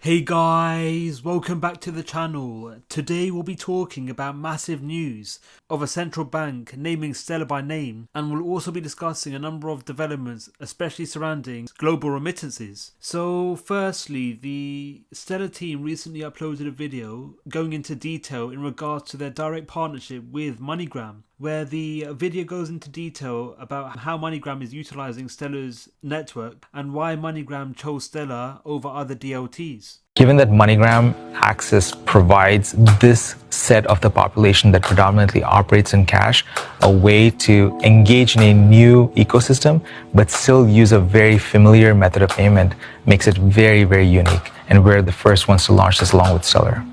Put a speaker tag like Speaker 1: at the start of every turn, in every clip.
Speaker 1: Hey guys, welcome back to the channel. Today we'll be talking about massive news of a central bank naming Stellar by name, and we'll also be discussing a number of developments, especially surrounding global remittances. So firstly, the Stellar team recently uploaded a video going into detail in regards to their direct partnership with MoneyGram, where the video goes into detail about how MoneyGram is utilizing Stellar's network and why MoneyGram chose Stellar over other DLTs.
Speaker 2: Given that MoneyGram access provides this set of the population that predominantly operates in cash a way to engage in a new ecosystem but still use a very familiar method of payment makes it very, very unique. And we're the first ones to launch this along with Stellar.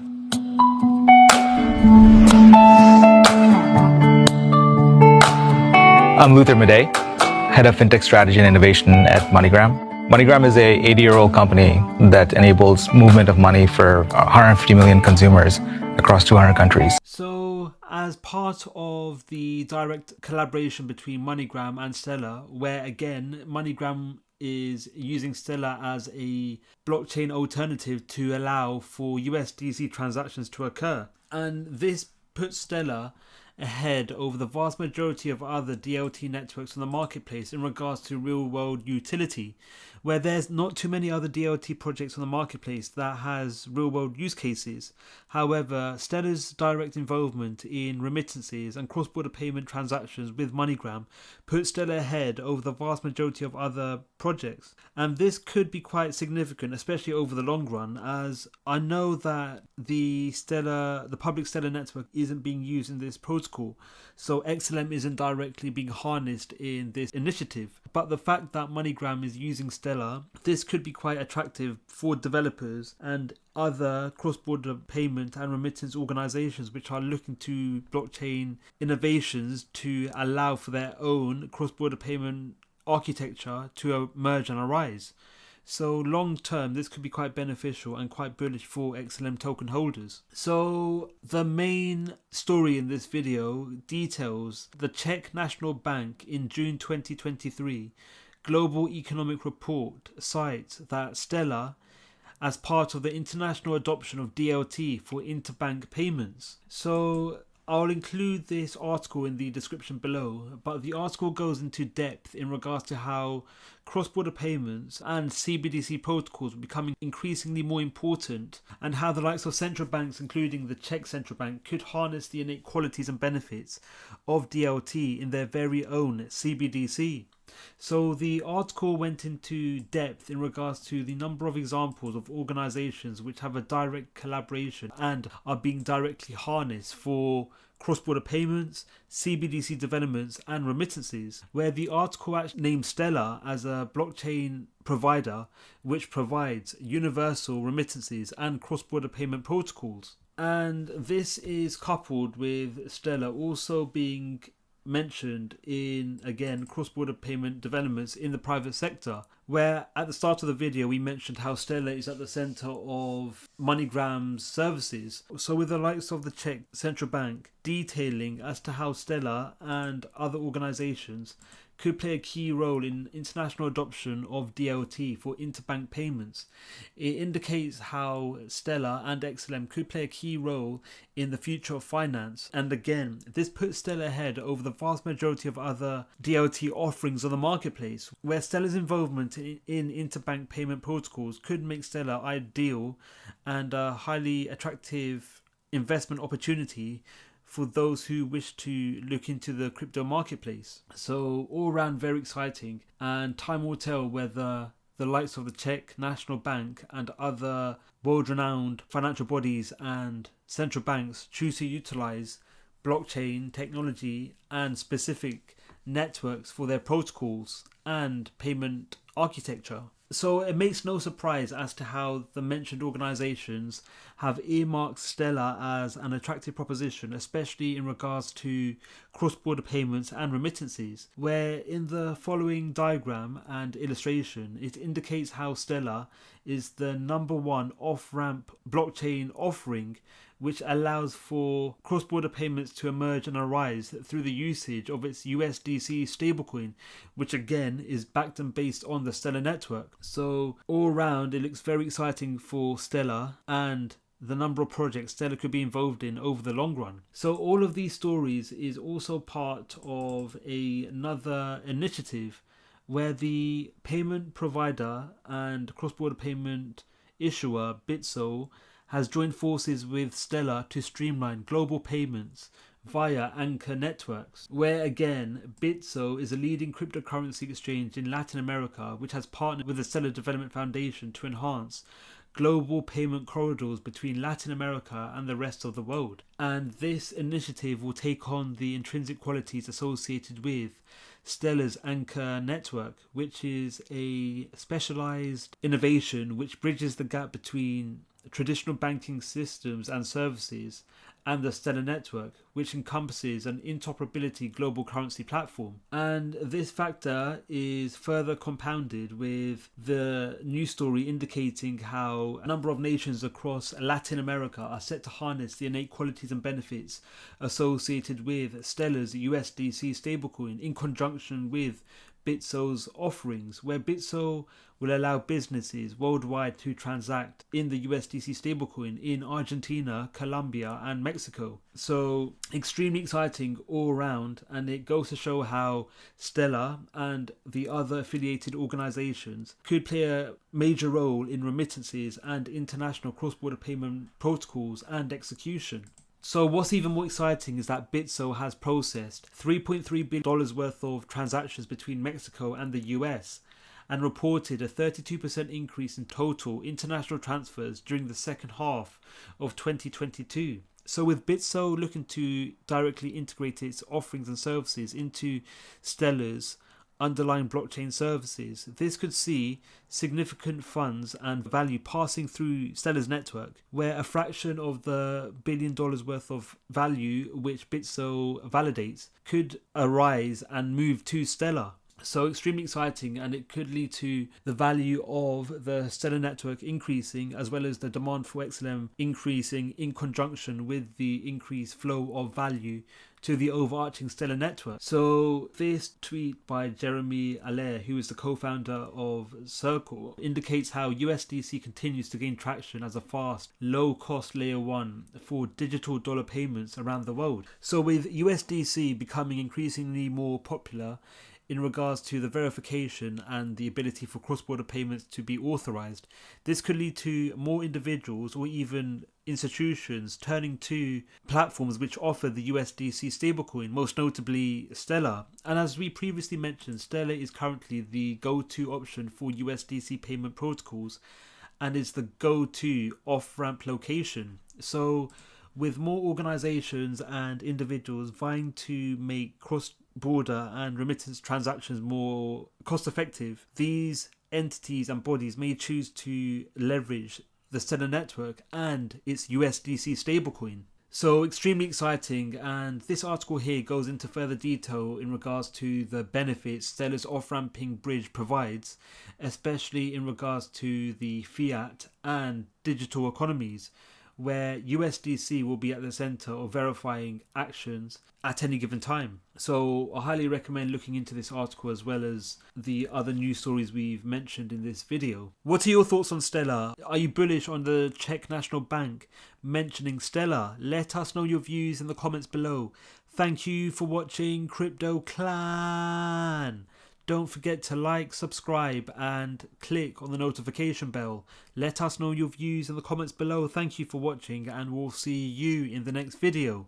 Speaker 2: I'm Luther Madej, Head of FinTech Strategy and Innovation at MoneyGram. MoneyGram is a 80-year-old company that enables movement of money for 150 million consumers across 200 countries.
Speaker 1: So, as part of the direct collaboration between MoneyGram and Stellar, where again MoneyGram is using Stellar as a blockchain alternative to allow for USDC transactions to occur, and this puts Stellar ahead over the vast majority of other DLT networks on the marketplace in regards to real-world utility, where there's not too many other DLT projects on the marketplace that has real-world use cases. However, Stellar's direct involvement in remittances and cross-border payment transactions with MoneyGram puts Stellar ahead over the vast majority of other projects, and this could be quite significant, especially over the long run, as I know that the public Stellar network isn't being used in this protocol, so XLM isn't directly being harnessed in this initiative. But the fact that MoneyGram is using Stellar, this could be quite attractive for developers and other cross-border payment and remittance organizations which are looking to blockchain innovations to allow for their own cross-border payment architecture to emerge and arise. So long term, this could be quite beneficial and quite bullish for XLM token holders. So the main story in this video details the Czech National Bank in June 2023 Global Economic Report cites that Stellar, as part of the international adoption of DLT for interbank payments. So I'll include this article in the description below, but the article goes into depth in regards to how cross-border payments and CBDC protocols are becoming increasingly more important, and how the likes of central banks, including the Czech Central Bank, could harness the innate qualities and benefits of DLT in their very own CBDC. So the article went into depth in regards to the number of examples of organizations which have a direct collaboration and are being directly harnessed for cross-border payments, CBDC developments and remittances, where the article actually named Stellar as a blockchain provider which provides universal remittances and cross-border payment protocols. And this is coupled with Stellar also being mentioned in, again, cross-border payment developments in the private sector, where at the start of the video we mentioned how Stellar is at the center of MoneyGram's services. So with the likes of the Czech Central Bank detailing as to how Stellar and other organizations could play a key role in international adoption of DLT for interbank payments, it indicates how Stellar and XLM could play a key role in the future of finance. And again, this puts Stellar ahead over the vast majority of other DLT offerings on the marketplace, where Stellar's involvement in interbank payment protocols could make Stellar ideal and a highly attractive investment opportunity for those who wish to look into the crypto marketplace. So all around very exciting, and time will tell whether the likes of the Czech National Bank and other world-renowned financial bodies and central banks choose to utilize blockchain technology and specific networks for their protocols and payment architecture. So it makes no surprise as to how the mentioned organizations have earmarked Stellar as an attractive proposition, especially in regards to cross-border payments and remittances, where in the following diagram and illustration it indicates how Stellar is the #1 off-ramp blockchain offering, which allows for cross-border payments to emerge and arise through the usage of its USDC stablecoin, which again is backed and based on the Stellar network. So all around, it looks very exciting for Stellar and the number of projects Stellar could be involved in over the long run. So all of these stories is also part of another initiative where the payment provider and cross-border payment issuer Bitso has joined forces with Stellar to streamline global payments via Anchor networks, where again Bitso is a leading cryptocurrency exchange in Latin America which has partnered with the Stellar Development Foundation to enhance global payment corridors between Latin America and the rest of the world. And this initiative will take on the intrinsic qualities associated with Stellar's Anchor network, which is a specialized innovation which bridges the gap between traditional banking systems and services and the Stellar network, which encompasses an interoperability global currency platform. And this factor is further compounded with the news story indicating how a number of nations across Latin America are set to harness the innate qualities and benefits associated with Stellar's USDC stablecoin in conjunction with Bitso's offerings, where Bitso will allow businesses worldwide to transact in the USDC stablecoin in Argentina, Colombia and Mexico. So extremely exciting all around, and it goes to show how Stellar and the other affiliated organizations could play a major role in remittances and international cross-border payment protocols and execution. So what's even more exciting is that Bitso has processed $3.3 billion worth of transactions between Mexico and the US and reported a 32% increase in total international transfers during the second half of 2022. So with Bitso looking to directly integrate its offerings and services into Stellar's underlying blockchain services, this could see significant funds and value passing through Stellar's network, where a fraction of the $1 billion worth of value which Bitso validates could arise and move to Stellar. So extremely exciting, and it could lead to the value of the Stellar network increasing, as well as the demand for XLM increasing in conjunction with the increased flow of value to the overarching Stellar network. So this tweet by Jeremy Allaire, who is the co-founder of Circle, indicates how USDC continues to gain traction as a fast, low-cost layer 1 for digital dollar payments around the world. So with USDC becoming increasingly more popular in regards to the verification and the ability for cross-border payments to be authorized, this could lead to more individuals or even institutions turning to platforms which offer the USDC stablecoin, most notably Stellar. And as we previously mentioned, Stellar is currently the go-to option for USDC payment protocols and is the go-to off-ramp location. So with more organizations and individuals vying to make cross-border and remittance transactions more cost-effective, these entities and bodies may choose to leverage the Stellar network and its USDC stablecoin. So extremely exciting, and this article here goes into further detail in regards to the benefits Stellar's off-ramping bridge provides, especially in regards to the fiat and digital economies, where USDC will be at the center of verifying actions at any given time. So I highly recommend looking into this article as well as the other news stories we've mentioned in this video. What are your thoughts on Stellar? Are you bullish on the Czech National Bank mentioning Stellar? Let us know your views in the comments below. Thank you for watching, Crypto Clan. Don't forget to like, subscribe and click on the notification bell. Let us know your views in the comments below. Thank you for watching, and we'll see you in the next video.